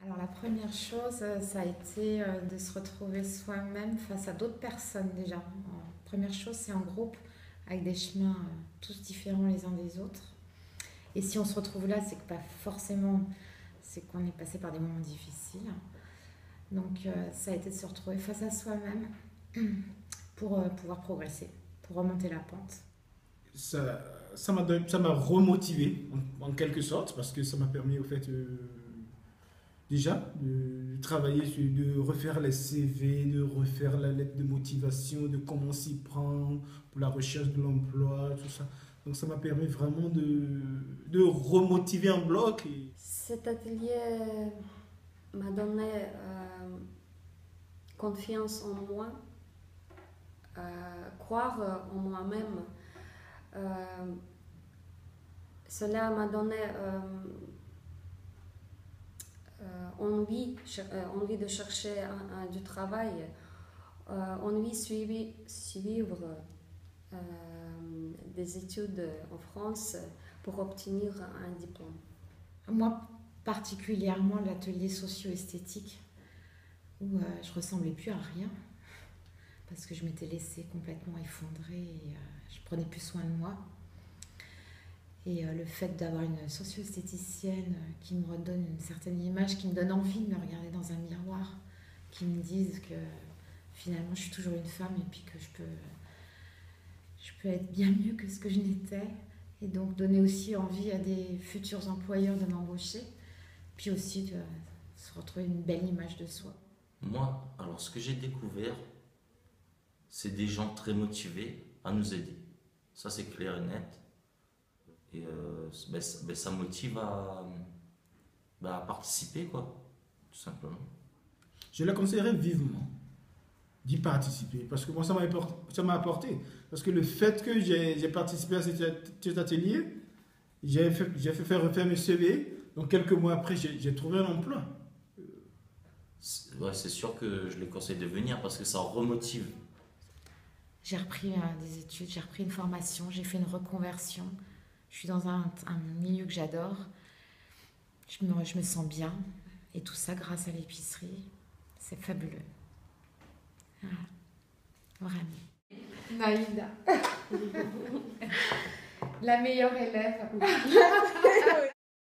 Alors la première chose, ça a été de se retrouver soi-même face à d'autres personnes déjà. Première chose, c'est en groupe, avec des chemins tous différents les uns des autres. Et si on se retrouve là, c'est que pas forcément, c'est qu'on est passé par des moments difficiles. Donc ça a été de se retrouver face à soi-même pour pouvoir progresser, pour remonter la pente. Ça m'a remotivé en quelque sorte parce que ça m'a permis au fait déjà de travailler de refaire les CV, de refaire la lettre de motivation, de comment s'y prendre pour la recherche de l'emploi, tout ça. Donc ça m'a permis vraiment de remotiver en bloc. Cet atelier m'a donné confiance en moi, croire en moi-même. Cela m'a donné envie de chercher du travail, envie de suivre des études en France pour obtenir un diplôme. Moi, particulièrement l'atelier socio-esthétique, où je ressemblais plus à rien, parce que je m'étais laissée complètement effondrer et je prenais plus soin de moi. Et le fait d'avoir une socio-esthéticienne qui me redonne une certaine image, qui me donne envie de me regarder dans un miroir, qui me dise que finalement je suis toujours une femme et puis que je peux être bien mieux que ce que je n'étais, et donc donner aussi envie à des futurs employeurs de m'embaucher, puis aussi de se retrouver une belle image de soi. Moi, alors ce que j'ai découvert, c'est des gens très motivés à nous aider. Ça, c'est clair et net. Et ça motive à participer, quoi, tout simplement. Je la conseillerais vivement d'y participer parce que moi ça m'a apporté. Parce que le fait que j'ai participé à cet atelier, j'ai fait faire refaire mes CV. Donc quelques mois après, j'ai trouvé un emploi. Ouais, c'est sûr que je les conseille de venir parce que ça remotive. J'ai repris des études, j'ai repris une formation, j'ai fait une reconversion. Je suis dans un milieu que j'adore. Je me sens bien. Et tout ça grâce à l'épicerie. C'est fabuleux. Voilà. Vraiment. Naïda. La meilleure élève.